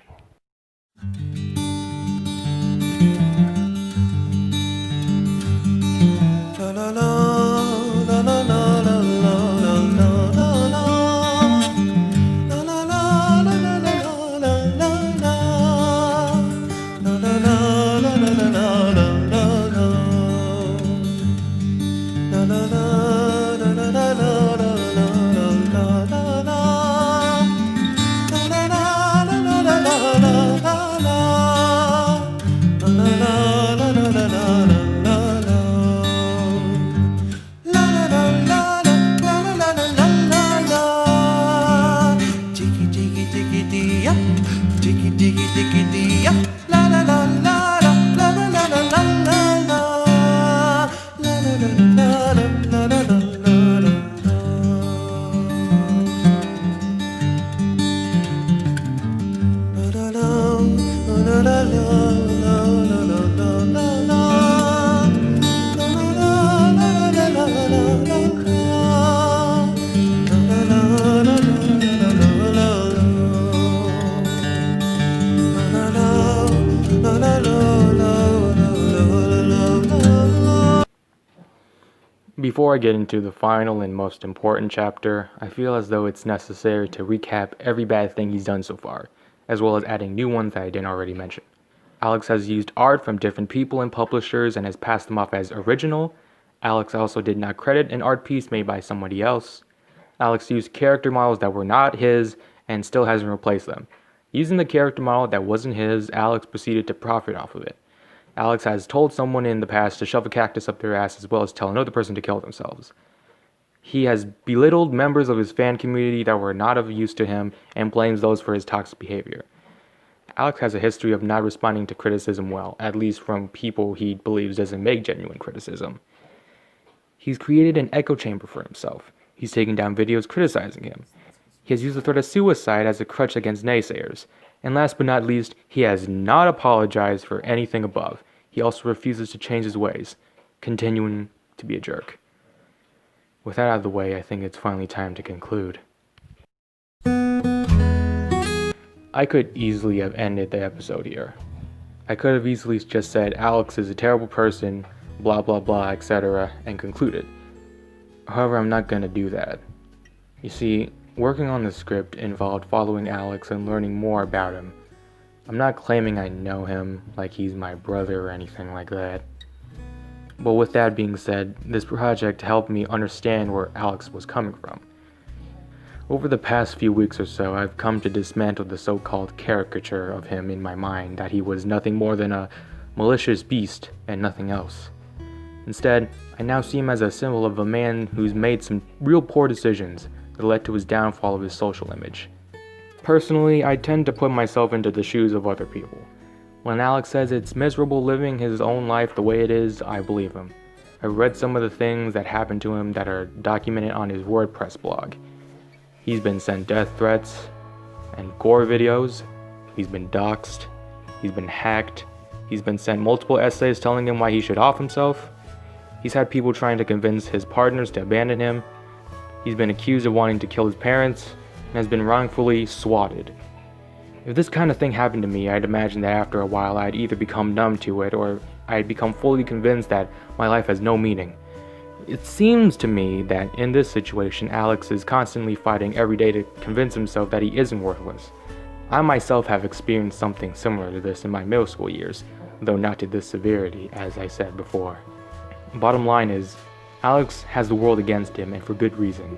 Speaker 2: Before I get into the final and most important chapter, I feel as though it's necessary to recap every bad thing he's done so far, as well as adding new ones that I didn't already mention. Alex has used art from different people and publishers and has passed them off as original. Alex also did not credit an art piece made by somebody else. Alex used character models that were not his and still hasn't replaced them. Using the character model that wasn't his, Alex proceeded to profit off of it. Alex has told someone in the past to shove a cactus up their ass as well as tell another person to kill themselves. He has belittled members of his fan community that were not of use to him and blames those for his toxic behavior. Alex has a history of not responding to criticism well, at least from people he believes doesn't make genuine criticism. He's created an echo chamber for himself. He's taken down videos criticizing him. He has used the threat of suicide as a crutch against naysayers. And last but not least, he has not apologized for anything above. He also refuses to change his ways, continuing to be a jerk. With that out of the way, I think it's finally time to conclude. I could easily have ended the episode here. I could have easily just said Alex is a terrible person, blah blah blah, etc., and concluded. However, I'm not gonna do that. You see, working on the script involved following Alex and learning more about him. I'm not claiming I know him like he's my brother or anything like that. But with that being said, this project helped me understand where Alex was coming from. Over the past few weeks or so, I've come to dismantle the so-called caricature of him in my mind that he was nothing more than a malicious beast and nothing else. Instead, I now see him as a symbol of a man who's made some real poor decisions that led to his downfall of his social image. Personally, I tend to put myself into the shoes of other people. When Alex says it's miserable living his own life the way it is, I believe him. I've read some of the things that happened to him that are documented on his WordPress blog. He's been sent death threats and gore videos. He's been doxxed. He's been hacked. He's been sent multiple essays telling him why he should off himself. He's had people trying to convince his partners to abandon him. He's been accused of wanting to kill his parents and has been wrongfully swatted. If this kind of thing happened to me, I'd imagine that after a while I'd either become numb to it or I'd become fully convinced that my life has no meaning. It seems to me that in this situation, Alex is constantly fighting every day to convince himself that he isn't worthless. I myself have experienced something similar to this in my middle school years, though not to this severity, as I said before. Bottom line is, Alex has the world against him, and for good reason.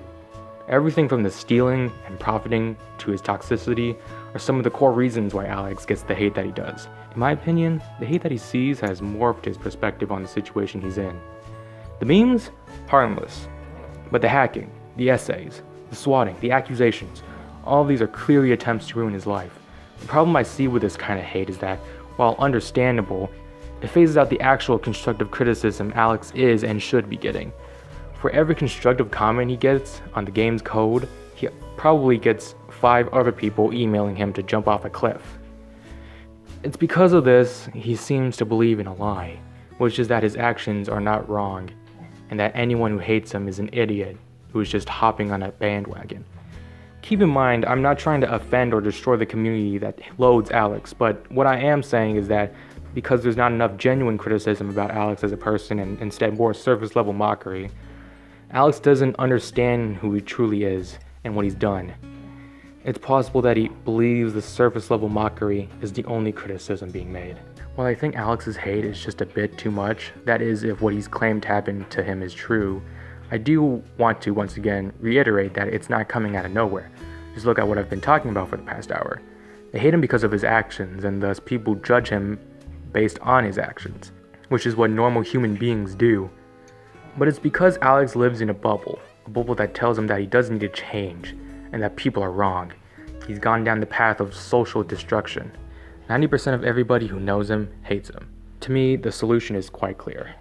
Speaker 2: Everything from the stealing and profiting to his toxicity are some of the core reasons why Alex gets the hate that he does. In my opinion, the hate that he sees has morphed his perspective on the situation he's in. The memes? Harmless. But the hacking, the essays, the swatting, the accusations, all of these are clearly attempts to ruin his life. The problem I see with this kind of hate is that, while understandable, it phases out the actual constructive criticism Alex is and should be getting. For every constructive comment he gets on the game's code, he probably gets 5 other people emailing him to jump off a cliff. It's because of this he seems to believe in a lie, which is that his actions are not wrong, and that anyone who hates him is an idiot who is just hopping on a bandwagon. Keep in mind, I'm not trying to offend or destroy the community that loathes Alex, but what I am saying is that because there's not enough genuine criticism about Alex as a person and instead more surface level mockery, Alex doesn't understand who he truly is and what he's done. It's possible that he believes the surface level mockery is the only criticism being made. While I think Alex's hate is just a bit too much, that is if what he's claimed happened to him is true, I do want to once again reiterate that it's not coming out of nowhere. Just look at what I've been talking about for the past hour. They hate him because of his actions, and thus people judge him based on his actions, which is what normal human beings do. But it's because Alex lives in a bubble that tells him that he doesn't need to change, and that people are wrong. He's gone down the path of social destruction. 90% of everybody who knows him hates him. To me, the solution is quite clear.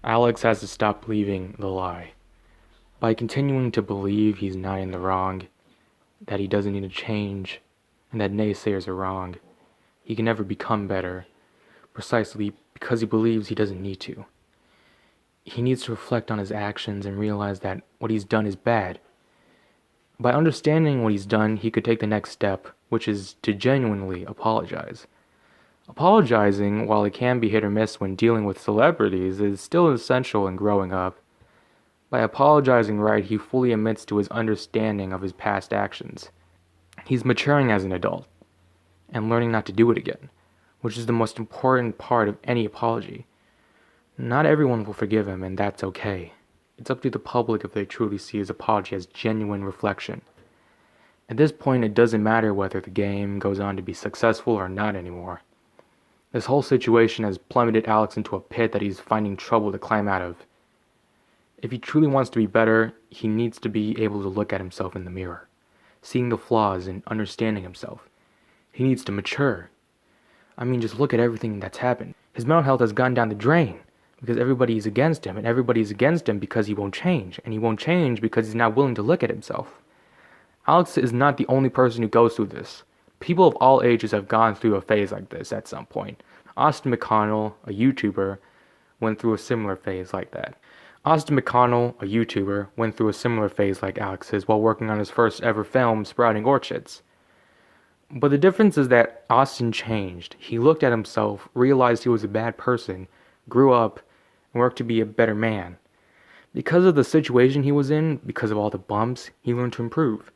Speaker 2: Alex has to stop believing the lie. By continuing to believe he's not in the wrong, that he doesn't need to change, and that naysayers are wrong, he can never become better, precisely because he believes he doesn't need to. He needs to reflect on his actions and realize that what he's done is bad. By understanding what he's done, he could take the next step, which is to genuinely apologize. Apologizing, while it can be hit or miss when dealing with celebrities, is still essential in growing up. By apologizing right, he fully admits to his understanding of his past actions. He's maturing as an adult and learning not to do it again, which is the most important part of any apology. Not everyone will forgive him, and that's okay. It's up to the public if they truly see his apology as genuine reflection. At this point, it doesn't matter whether the game goes on to be successful or not anymore. This whole situation has plummeted Alex into a pit that he's finding trouble to climb out of. If he truly wants to be better, he needs to be able to look at himself in the mirror, seeing the flaws and understanding himself. He needs to mature. I mean, just look at everything that's happened. His mental health has gone down the drain because everybody is against him, and everybody is against him because he won't change, and he won't change because he's not willing to look at himself. Alex is not the only person who goes through this. People of all ages have gone through a phase like this at some point. Austin McConnell, a YouTuber, went through a similar phase like that. Austin McConnell, a YouTuber, went through a similar phase like Alex's while working on his first ever film, Sprouting Orchids. But the difference is that Austin changed. He looked at himself, realized he was a bad person, grew up, and worked to be a better man. Because of the situation he was in, because of all the bumps, he learned to improve.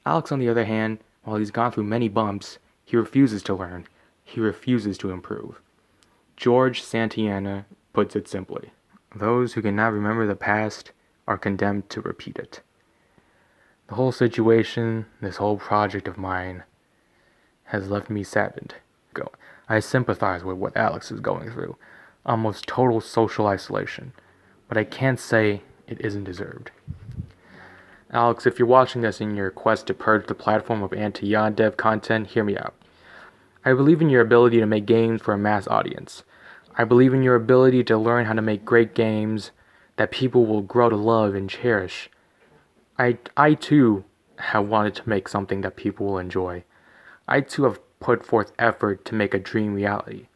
Speaker 2: Alex, on the other hand, while he's gone through many bumps, he refuses to learn. He refuses to improve. George Santayana puts it simply: those who cannot remember the past are condemned to repeat it. The whole situation, this whole project of mine, has left me saddened. I sympathize with what Alex is going through. Almost total social isolation. But I can't say it isn't deserved. Alex, if you're watching this in your quest to purge the platform of anti-YandereDev content, hear me out. I believe in your ability to make games for a mass audience. I believe in your ability to learn how to make great games that people will grow to love and cherish. I too have wanted to make something that people will enjoy. I too have put forth effort to make a dream reality.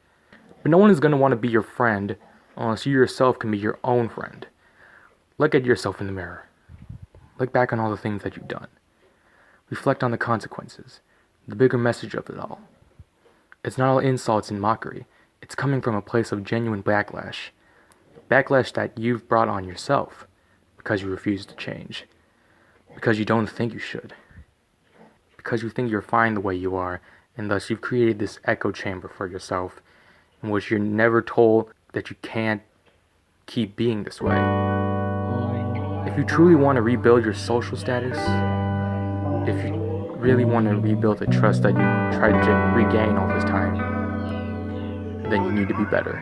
Speaker 2: But no one is going to want to be your friend unless you yourself can be your own friend. Look at yourself in the mirror. Look back on all the things that you've done. Reflect on the consequences, the bigger message of it all. It's not all insults and mockery. It's coming from a place of genuine backlash. Backlash that you've brought on yourself because you refuse to change. Because you don't think you should. Because you think you're fine the way you are, and thus you've created this echo chamber for yourself in which you're never told that you can't keep being this way. If you truly want to rebuild your social status, if you really want to rebuild the trust that you tried to regain all this time, then you need to be better.